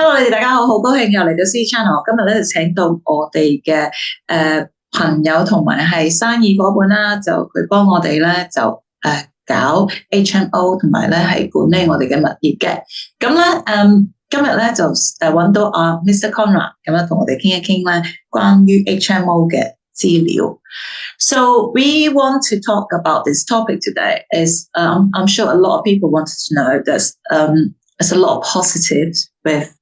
Hello， 你哋大家好，好高興又嚟到 C Channel。今日咧就請到我哋嘅朋友同埋係生意伙伴啦，就佢幫我哋咧就搞 Hmo 同埋咧係管理我哋嘅物業嘅。咁咧今日咧就揾到阿 Mr. Conrad 咁樣同我哋傾一傾咧關於 Hmo 嘅資料。So we want to talk about this topic today. Is I'm sure a lot of people wanted to know this. There's a lot of positives with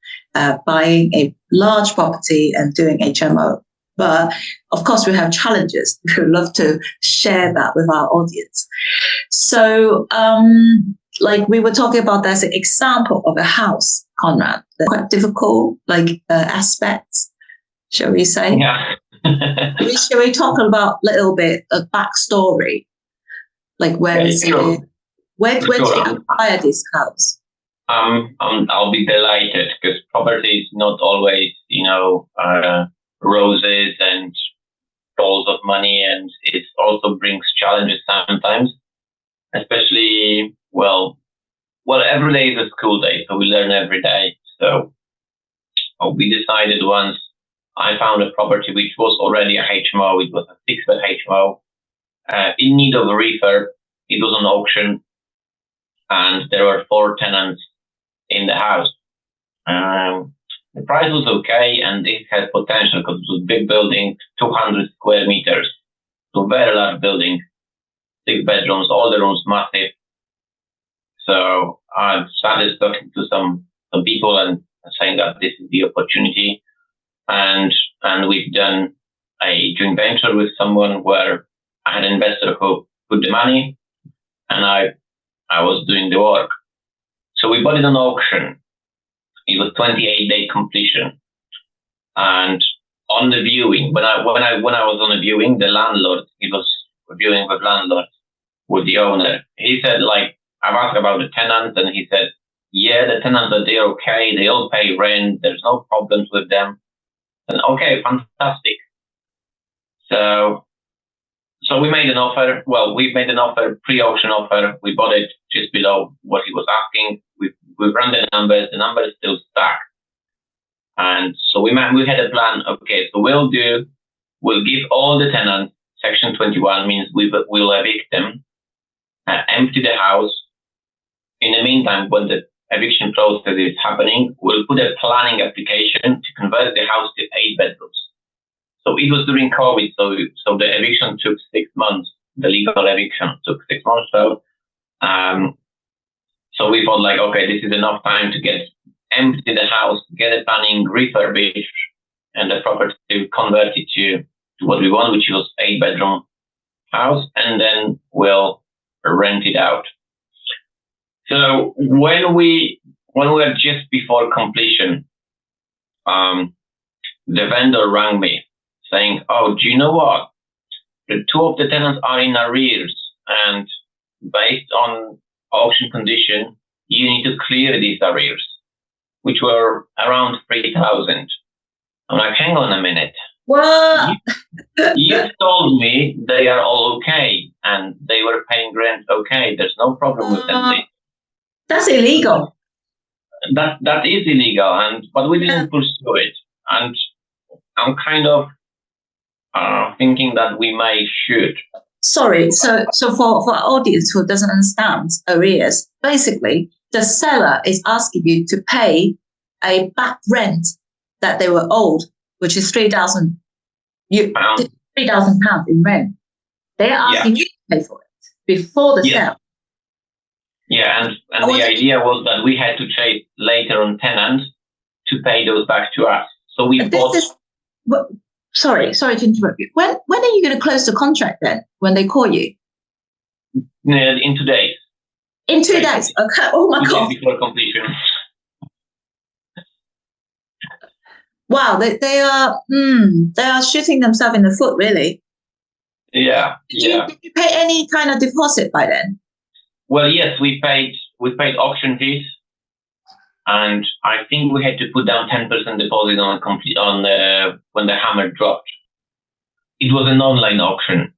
buying a large property and doing HMO. But of course, we have challenges. We would love to share that with our audience. So, like we were talking about, there's an example of a house, Conrad, that's quite difficult, aspects, shall we say? Yeah. Shall we talk about a little bit of backstory? Like where did you acquire this house? I'll be delighted because property is not always, roses and balls of money, and it also brings challenges sometimes. Especially, well, every day is a school day, so we learn every day. So we decided once I found a property which was already a HMO. It was a 6-bed HMO in need of a refurb. It was on auction, and there were 4 tenants in the house. The price was okay, and it had potential because it was a big building, 200 square meters, so very large building, 6 bedrooms, all the rooms massive. So I started talking to some people and saying that this is the opportunity, and we've done a joint venture with someone where I had an investor who put the money, and I was doing the work. So we bought it on auction. It was 28-day completion, and on the viewing, when I was on the viewing, the landlord, he was reviewing with landlord, with the owner. He said, I've asked about the tenants, and he said, yeah, the tenants are there, okay, they all pay rent, there's no problems with them. And okay, fantastic. So we made an offer. Well, we made an offer, pre-auction offer. We bought it just below what he was asking. We ran the numbers still stuck. And so we had a plan. Okay, so we'll give all the tenants, Section 21 means we'll evict them, empty the house. In the meantime, when the eviction process is happening, we'll put a planning application to convert the house to 8 bedrooms. So it was during COVID, so the eviction took 6 months. The legal eviction took 6 months. So we thought okay, this is enough time to empty the house, get a planning, refurbish, and the property to convert it to what we want, which was 8-bedroom house, and then we'll rent it out. So when we were just before completion, the vendor rang me saying, oh, do you know what? The 2 of the tenants are in arrears, and based on auction condition, you need to clear these arrears, which were around 3,000. I'm like, hang on a minute. What? You told me they are all okay, and they were paying rent okay. There's no problem with them. That's illegal. That is illegal, but we didn't pursue it. And I'm kind of thinking that we should. Sorry, so for our audience who doesn't understand arrears, basically the seller is asking you to pay a back rent that they were owed, which is £3,000 in rent. They are asking you to pay for it before the sale. Yeah, and the idea was that we had to chase later on tenants to pay those back to us. So we bought. Sorry to interrupt you. When are you going to close the contract then? When they call you? In 2 days. In 2 days? Okay. Oh my God. Before completion. Wow, they are shooting themselves in the foot, really. Yeah. Did you pay any kind of deposit by then? Well, yes, we paid auction fees. And I think we had to put down 10% deposit on when the hammer dropped. It was an online auction.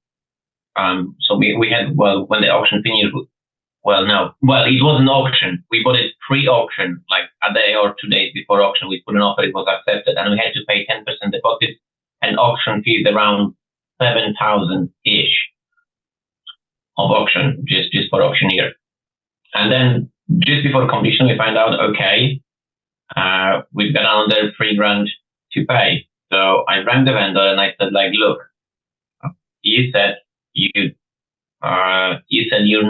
So we had, when the auction finished, Well, no. Well, it was an auction. We bought it pre-auction, like a day or 2 days before auction. We put an offer, it was accepted, and we had to pay 10% deposit and auction fees around 7,000-ish of auction, just for auctioneer. And then just before completion, we find out, okay, we've got another $3,000 to pay. So I rang the vendor and I said, like, look, you said you're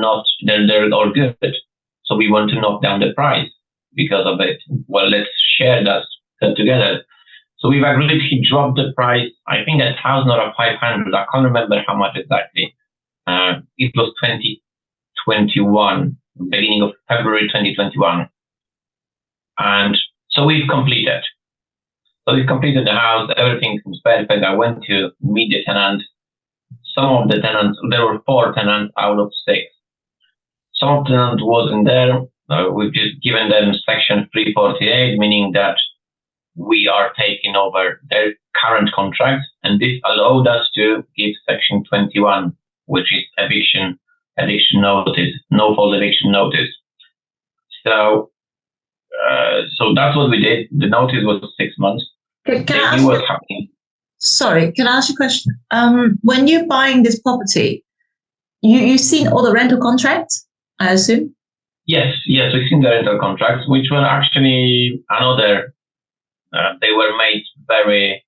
not, they're all good. So we want to knock down the price because of it. Well, let's share that together. So we've agreed he dropped the price, I think 1,000 or 500. I can't remember how much exactly. It was 2021, beginning of February 2021. And so we've completed. So we've completed the house, everything seems perfect. I went to meet the tenant. Some of the tenants, there were 4 tenants out of 6. Some of the tenants wasn't there. We've just given them section 348, meaning that we are taking over their current contract, and this allowed us to give section 21, which is eviction notice, no fault eviction notice. So that's what we did. The notice was 6 months. Can I ask what's happening. Sorry, can I ask you a question? When you're buying this property, you've seen all the rental contracts, I assume? Yes, we've seen the rental contracts, which were actually another. They were made very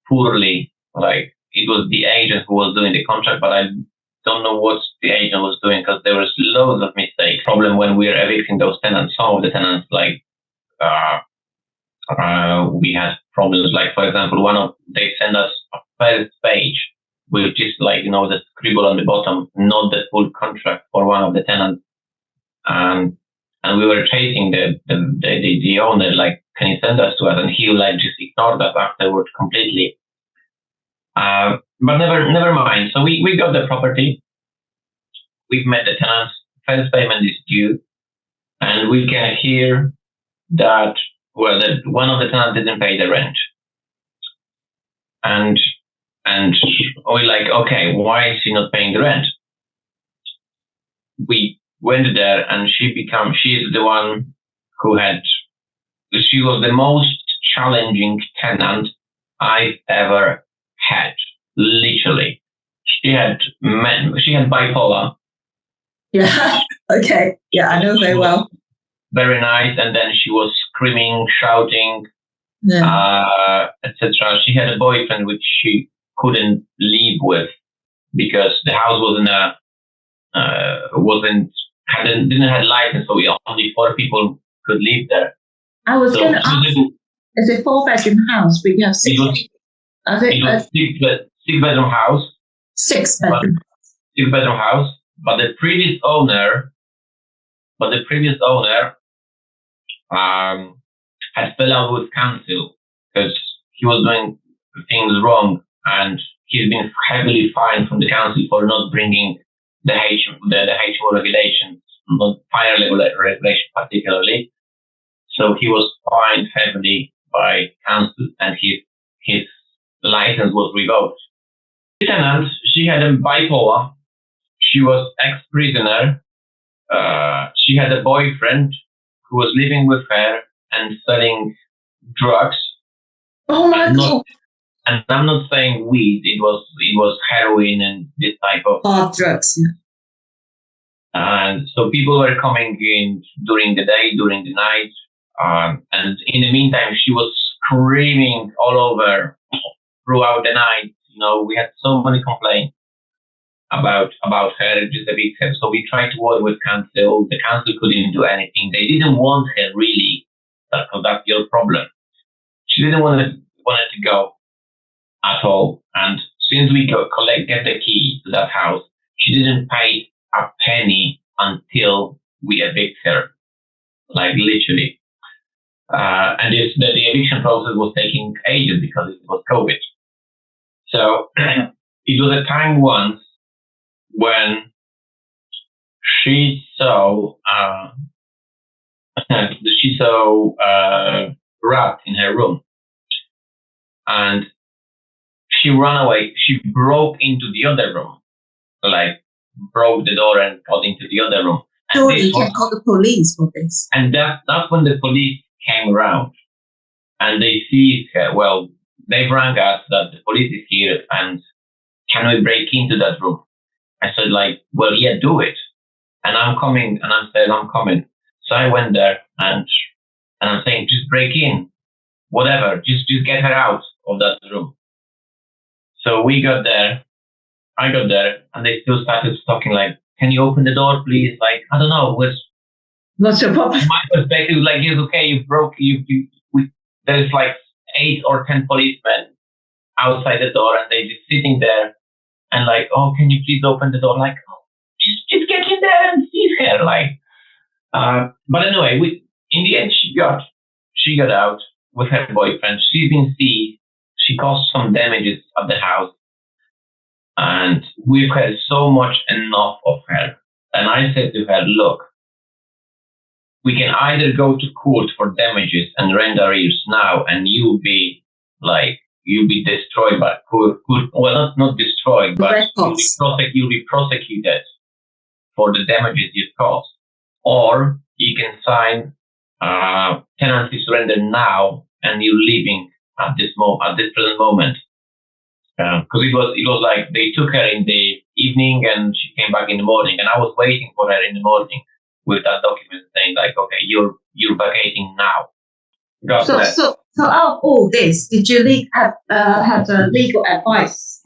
poorly. Like, it was the agent who was doing the contract, but I don't know what the agent was doing because there was loads of mistakes. Problem when we were evicting those tenants, some of the tenants, like, we had problems. Like, for example, they sent us a first page, which is like, the scribble on the bottom, not the full contract for one of the tenants. And we were chasing the owner, like, can you send us to us? And he like just ignored us afterwards completely. But never mind. So we got the property. We've met the tenants. First payment is due, and we can hear that that one of the tenants didn't pay the rent. And we're like, okay, why is he not paying the rent? We went there, and she's the one she was the most challenging tenant I've ever had. Literally, she had bipolar. Yeah. Okay. Yeah, I know very well. Very nice, and then she was screaming, shouting, etc. She had a boyfriend which she couldn't live with because the house didn't have license, so only 4 people could live there. I was going to ask, is it 4-bedroom house? We have 6. It was 6-bedroom house. 6-bedroom. 6-bedroom house, but the previous owner had fell out with council because he was doing things wrong, and he's been heavily fined from the council for not bringing the Hmo regulations, not fire regulation particularly. So he was fined heavily by council, and his license was revoked. The tenant, she had a bipolar. She was ex-prisoner. She had a boyfriend who was living with her and selling drugs. Oh my God. And I'm not saying weed. It was heroin and this type of hard drugs. And so people were coming in during the day, during the night. And in the meantime, she was screaming all over throughout the night. We had so many complaints about her, just a big her. So we tried to work with council. The council couldn't do anything. They didn't want her really. So that's your problem. She didn't want to go at all. And since we get the key to that house, she didn't pay a penny until we evict her, like literally. And the eviction process was taking ages because it was COVID. So it was a time once when she saw rat in her room, and she ran away. She broke into the other room, like broke the door and got into the other room. So you can call the police for this. And that's when the police came around. And they see her. Well, they rang us that the police is here and can we break into that room? I said, like, well, yeah, do it. And I'm coming. And I said, I'm coming. So I went there and I'm saying, just break in, whatever, just get her out of that room. So we got there. I got there and they still started talking like, can you open the door, please? Like, I don't know. What's your problem? My perspective, like, it's okay. You broke. There's like 8 or 10 policemen outside the door, and they just sitting there, and like, oh, can you please open the door? Like, oh, just get in there and see her. Like, but anyway, in the end, she got out with her boyfriend. She's been seized. She caused some damages at the house. And we've had so much enough of her. And I said to her, look, we can either go to court for damages and rent arrears now, and you'll be destroyed by court. Well, not destroyed, but you'll be prosecuted for the damages you've caused. Or you can sign tenancy surrender now, and you're leaving at this present moment. Because it was like they took her in the evening and she came back in the morning, and I was waiting for her in the morning with that document saying like, okay, you're vacating now. So out of all this, did you have legal advice?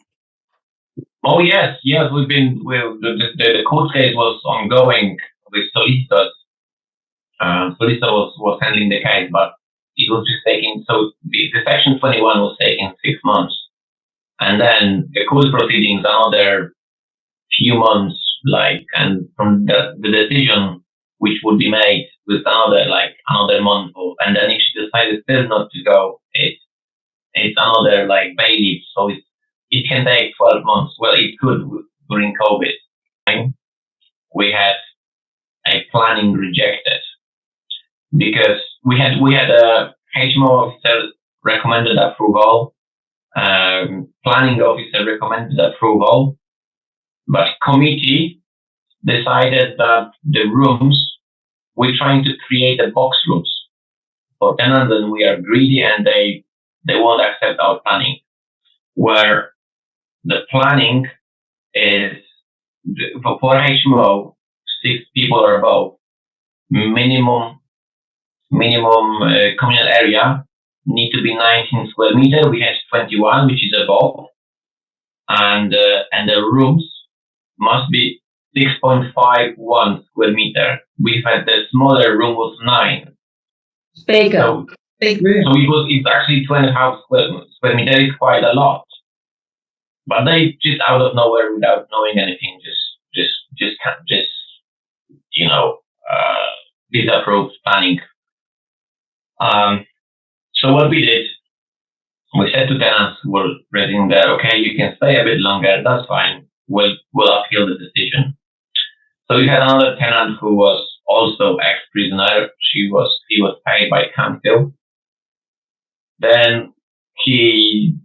Oh yes, the court case was ongoing with solicitors. Solicitor was handling the case, but it was just taking, so the section 21 was taking 6 months. And then the court proceedings another few months, like, and from the decision which would be made with another month, and then if she decided still not to go, it's another like bailiff, so it can take 12 months. Well, it could during COVID. We had a planning rejected because we had a Hmo officer recommended approval. Planning officer recommended approval, but committee decided that the rooms, we're trying to create a box rooms for tenants, and we are greedy and they won't accept our planning, where the planning is for HMO 6 people or above, minimum communal area need to be 19 square meter. We have 21, which is above, and the rooms must be 6.51 square meter. We've had the smaller room was 9. Bigger, big room. So it's actually 2.5 square meter. It's quite a lot, but they just out of nowhere, without knowing anything, just disapproved planning. So what we did, we said to tenants who were renting there, okay, you can stay a bit longer, that's fine. We'll appeal the decision. So we had another tenant who was also ex-prisoner. He was paid by council. Then we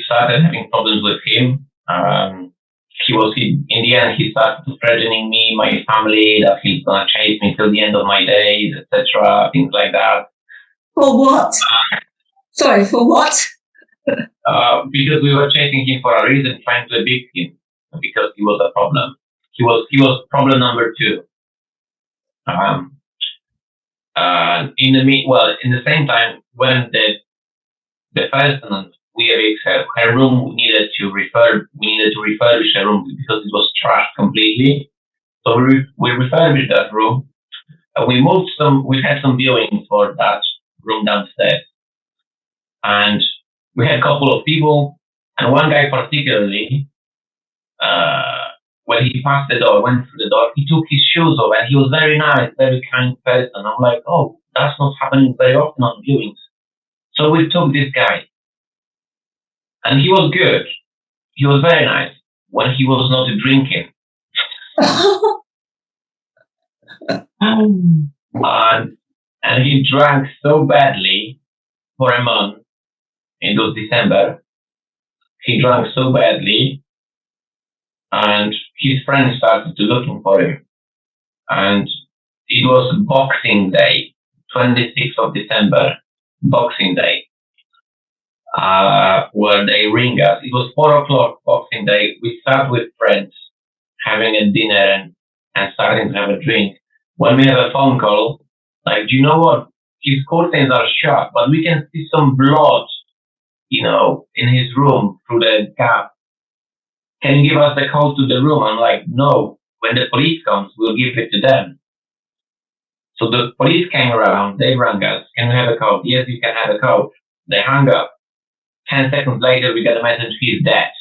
started having problems with him. In the end, he started threatening me, my family, that he's gonna chase me till the end of my days, etc., things like that. For what? Sorry, for what? Because we were chasing him for a reason, trying to evict him, because he was a problem. He was problem number 2. In the same time, when the first tenant, we evict her room, we needed to refurbish her room because it was trashed completely. So we refurbished that room. We had some viewings for that room downstairs. And we had a couple of people, and one guy particularly, when he went through the door, he took his shoes off, and he was very nice, very kind person. I'm like, oh, that's not happening very often on viewings. So we took this guy, and he was good. He was very nice when he was not drinking. And he drank so badly for a month. It was December. He drank so badly, and his friends started to looking for him. And it was Boxing Day, 26th of December, Boxing Day, where they ring us. It was 4 o'clock Boxing Day. We start with friends having a dinner and starting to have a drink. When we have a phone call, like, do you know what? His curtains are shut, but we can see some blood, in his room through the gap. Can you give us the code to the room? I'm like, no. When the police comes, we'll give it to them. So the police came around, they rang us. Can we have a code? Yes, you can have a code. They hung up. 10 seconds later, we got a message, he's dead.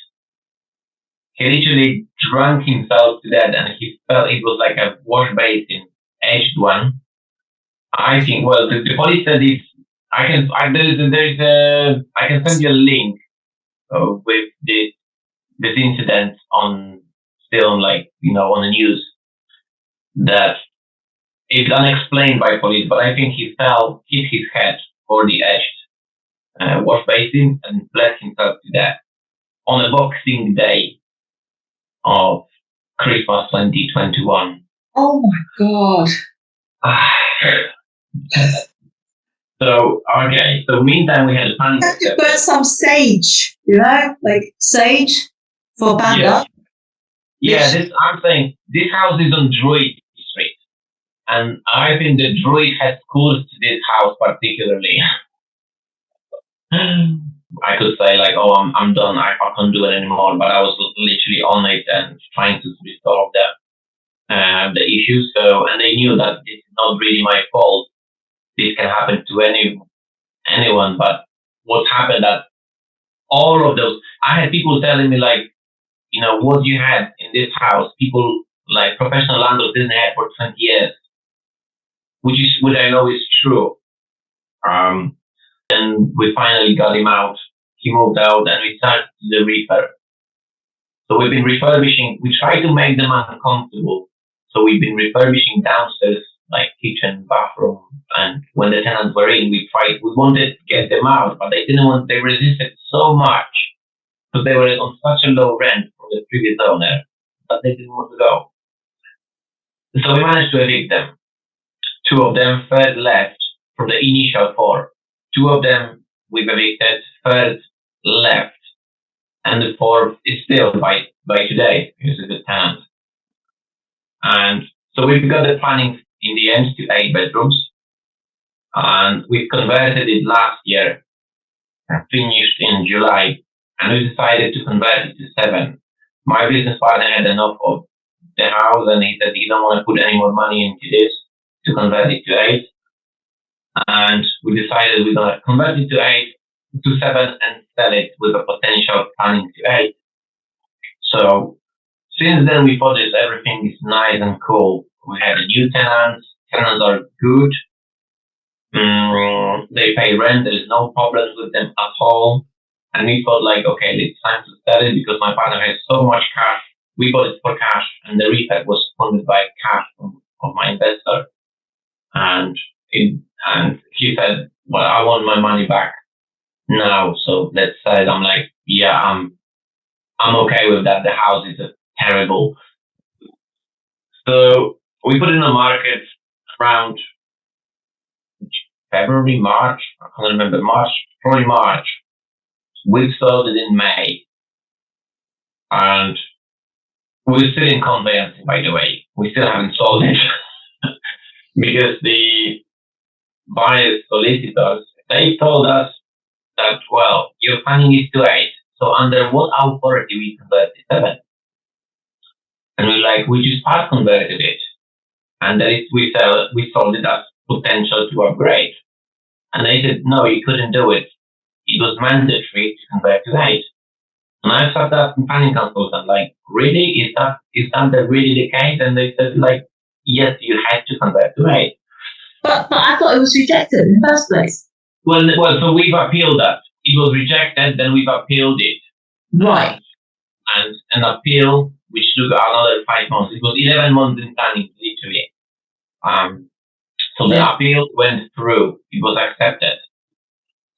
He literally drank himself to death, and he felt it was like a wash basin, edged one. I think, well, the police said it's, I can send you a link with this incident on the news, that it's unexplained by police, but I think he hit his head for the edged wash basin and bled himself to death on a Boxing Day of Christmas 2021. Oh my God. So meantime we had a panic. You have to burn some sage, like sage for bad luck. Yeah, I'm saying this house is on Druid Street, and I think the Druid has cursed this house particularly. I could say like, oh, I'm done. I can't do it anymore. But I was literally on it and trying to resolve the issue. So, and they knew that it's not really my fault. This can happen to anyone. But what happened that all of those, I had people telling me like, what you had in this house, people like professional landlords didn't have for 20 years, which I know is true. And we finally got him out. He moved out, and we started the refurb. So we've been refurbishing. We try to make them uncomfortable. So we've been refurbishing downstairs, like kitchen, bathroom. And when the tenants were in, we wanted to get them out, but they resisted so much because they were on such a low rent from the previous owner that they didn't want to go. So we managed to evict them. 2 of them, third left from the initial 4. 2 of them we've evicted, third left, and the 4th is still by today. He's a good tenant. And so we've got the planning in the end to 8 bedrooms, and we converted it last year, finished in July, and we decided to convert it to 7. My business partner had enough of the house, and he said he don't want to put any more money into this to convert it to 8. And we decided we're going to convert it to 7 and sell it with a potential planning to 8. So since then we thought everything is nice and cool. We had a new tenants. Tenants are good. They pay rent. There is no problems with them at all. And we thought like, okay, it's time to sell it because my partner has so much cash. We bought it for cash, and the refurb was funded by cash of my investor. And he said, well, I want my money back now, so let's sell it. I'm like, yeah, I'm okay with that. The house is terrible. So we put it in the market around February, March. I can't remember. Probably March. We sold it in May. And we're still in conveyancing, by the way. We still haven't sold it. Because the buyers solicitors, they told us that, well, your planning is to 8, so under what authority we convert to 7? And we're like, we just part converted it, and that is we sold it as potential to upgrade. And they said, no, you couldn't do it. It was mandatory to convert to 8. And I started asking planning consultant, like, really? Is that really the case? And they said, like, yes, you had to convert to 8. But I thought it was rejected in the first place. Well, so we've appealed that. It was rejected, then we've appealed it. Right. And an appeal, which took another 5 months. It was 11 months in planning, literally. So the appeal went through. It was accepted.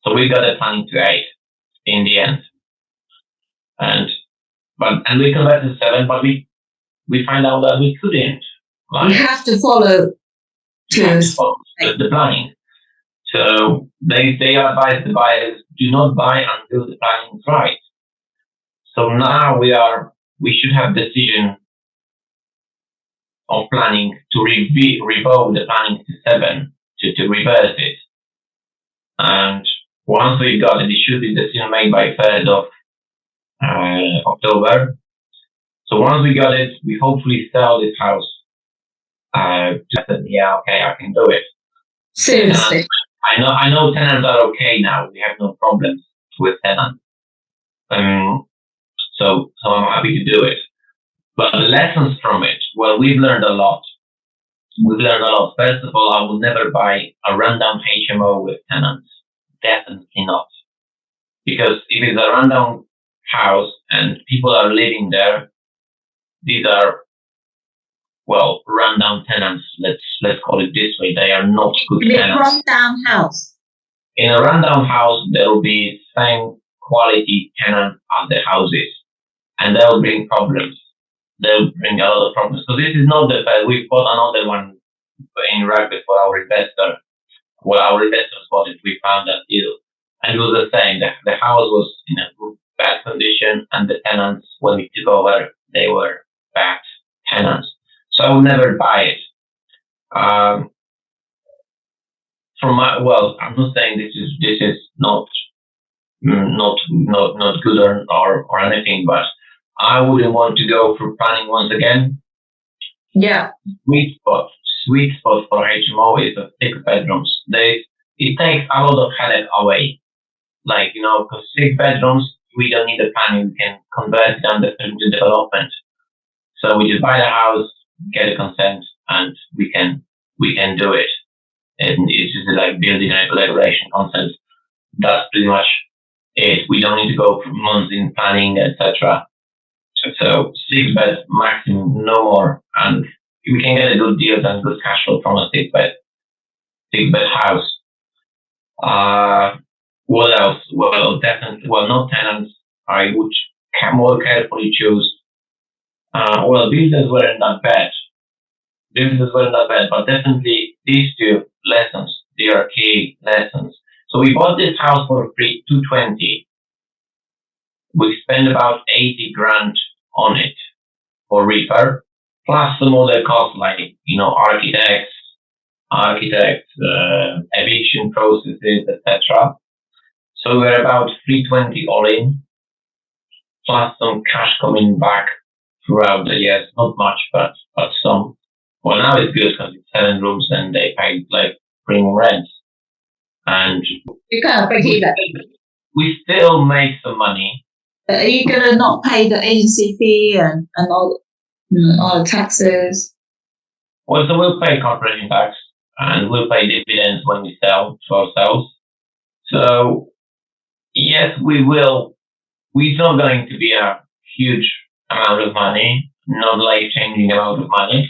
So we got a planning to 8 in the end. And we converted to 7, but we we find out that we couldn't. You have to follow the planning. So they advise the buyers, do not buy until the planning is right. So now we should have decision of planning to revoke the planning to 7, to reverse it. And once we got it, it should be decision made by 3rd of October. So once we got it, we hopefully sell this house. Just said, yeah, okay, I can do it. Seriously. I know tenants are okay now. We have no problems with tenants. So I'm happy to do it. But the lessons from it, well, we've learned a lot. First of all, I will never buy a rundown HMO with tenants. Definitely not. Because if it's a rundown house and people are living there, these are, well, rundown tenants. Let's call it this way. They are not good tenants. Rundown house. In a rundown house, there will be same quality tenants as the houses, and they'll bring problems. They'll bring a lot of problems. So this is not the fact. We bought another one in Rugby for our investor. Well, our investors bought it. We found that deal, and it was the same. The house was in a bad condition, and the tenants, when we took over, they were bad tenants. So I would never buy it. I'm not saying this is not good or anything, but I wouldn't want to go for planning once again. Yeah. Sweet spot for HMO is 6 bedrooms. It takes a lot of headache away. Like, because 6 bedrooms, we don't need the planning. We can convert it into development. So we just buy the house, get a consent, and we can do it. And it's just like building a regulation consent. That's pretty much it. We don't need to go for months in planning, etc. So 6 beds maximum, no more, and we can get a good deal and good cash flow from a 6 bed house. What else? Well, definitely. Well, no tenants. I would more carefully choose. Builders weren't that bad. But definitely these 2 lessons, they are key lessons. So we bought this house for free, 220. We spent about 80 grand on it for refurb, plus some other costs like, architects, eviction processes, etc. So we're about 320 all in, plus some cash coming back throughout the years. Not much, but some. Well, now it's good because it's 7 rooms and they pay like premium rents. And you can't break even. We still make some money. Are you going to not pay the agency fee and all the taxes? Well, so we'll pay corporation tax and we'll pay dividends when we sell to ourselves. So, yes, we will. It's not going to be a huge amount of money, not life-changing amount of money,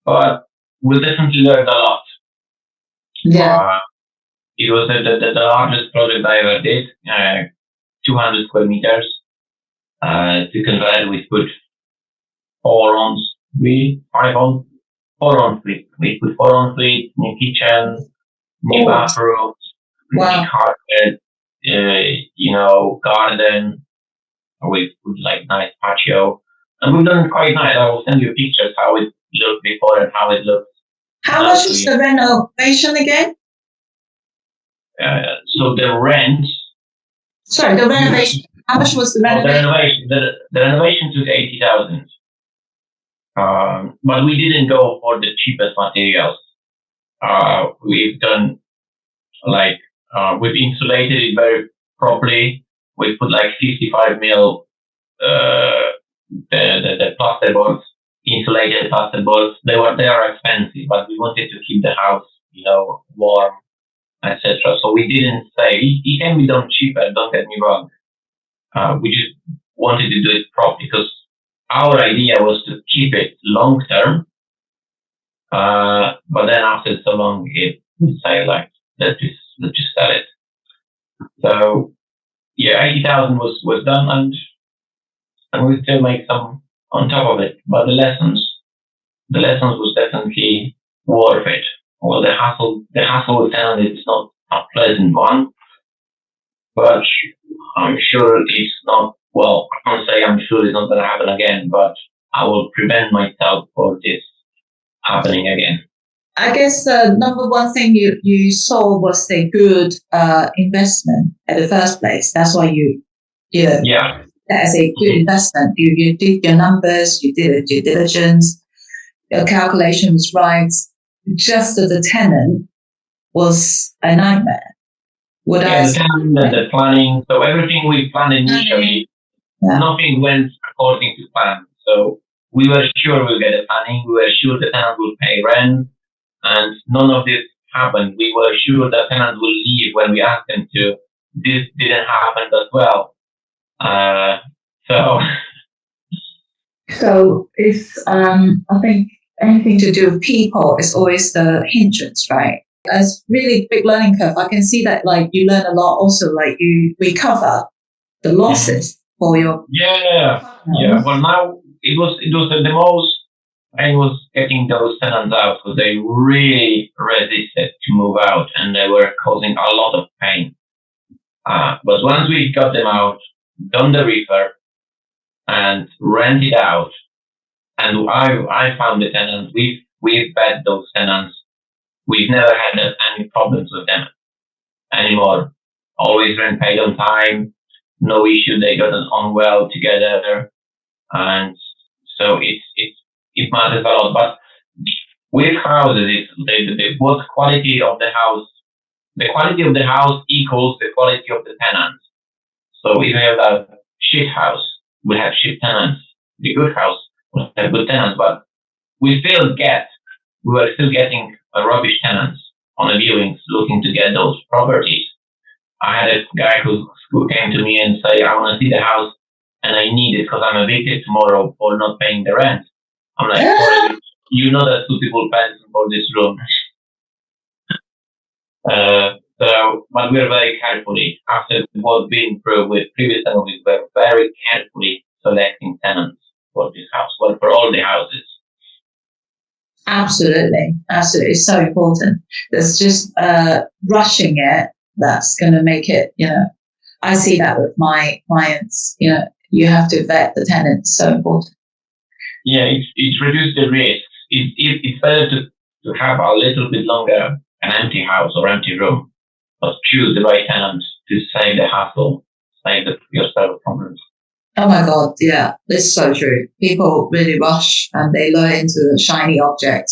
but we'll definitely learn a lot. Yeah. It was the largest project I ever did, 200 square meters. To convert, we put 4 en-suite. We put 4 en-suite, new kitchen, new bathrooms, new carpet, garden. We put like nice patio. And we've done it quite nice. I will send you pictures how it looked before and how it looks. How much was the renovation again? So the rent. Sorry, the renovation. How much was the renovation? The renovation took 80,000. But we didn't go for the cheapest materials. We've done we've insulated it very properly. We put like 55 mil the plasterboards, insulated plasterboards. They are expensive, but we wanted to keep the house, warm, etc. So we didn't say it can be done cheaper. Don't get me wrong. We just wanted to do it properly because our idea was to keep it long term. But then after so long, we say let's just sell it. So yeah, 80,000 was done, and we still make some on top of it. But the lessons was definitely worth it. Well, the hassle with tenants is not a pleasant one, but I'm sure it's not. Well, I can't say I'm sure it's not going to happen again, but I will prevent myself for this happening again. I guess the number one thing you saw was a good investment at the first place. That's why you that is a good investment. You did your numbers, you did a due diligence, your calculation was right. Just that the tenant was a nightmare. The tenant and the planning. So everything we planned initially, nothing went according to plan. So we were sure we'll get a planning. We were sure the tenant will pay rent. And none of this happened. We were sure the tenant will leave when we asked them to. This didn't happen as well. So it's I think anything to do with people is always the hindrance, right? It's really big learning curve. I can see that like you learn a lot. Also, like you recover the losses for your partners. Well, now it was the most. I was getting those tenants out because they really resisted to move out and they were causing a lot of pain. But once we got them out, done the refurb, and rented out, and I found the tenants. We've vet those tenants. We've never had any problems with them anymore. Always rent paid on time, no issue. They got on well together, and so it matters a lot. But with houses, what quality of the house, the quality of the house equals the quality of the tenants. So if we have a shit house, we have shit tenants. The good house will have good tenants, but we were still getting rubbish tenants on the viewings looking to get those properties. I had a guy who came to me and say, I want to see the house and I need it because I'm evicted tomorrow for not paying the rent. I'm like, you're not a suitable person for this room. But we're very carefully, after what's been proved with previous tenants, we were very carefully selecting tenants for this house, well, for all the houses. Absolutely. It's so important. There's just rushing it that's going to make it, I see that with my clients, you have to vet the tenants, so important. Yeah, it reduces the risk. It's better to have a little bit longer an empty house or empty room, but choose the right tenants to save the hassle, save yourself problems. Oh my God, yeah, it's so true. People really rush and they lure into the shiny object.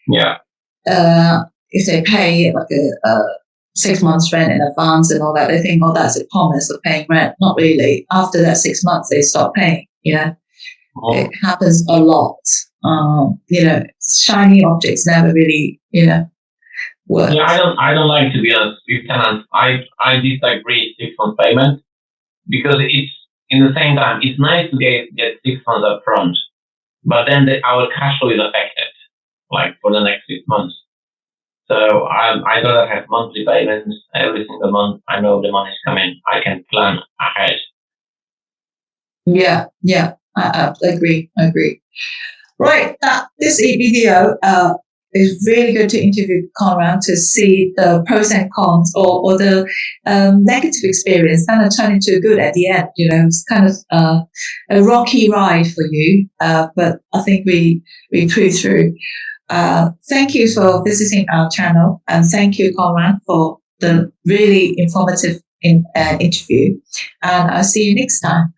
Yeah. If they pay like a 6 months rent in advance and all that, they think, oh, that's a promise of paying rent. Not really. After that 6 months, they stop paying, It happens a lot. Shiny objects never really, work. Yeah, I don't like to be honest with tenants. I disagree 6 months payment because it's in the same time it's nice to get 6 months up front, but then our cash flow is affected, like for the next 6 months. So I'd rather have monthly payments every single month. I know the money's coming. I can plan ahead. Yeah, I agree. Right, this video it's really good to interview Conrad to see the pros and cons or the negative experience kind of turn into good at the end. It's kind of a rocky ride for you, but I think we proved through. Thank you for visiting our channel, and thank you, Conrad, for the really informative interview. And I'll see you next time.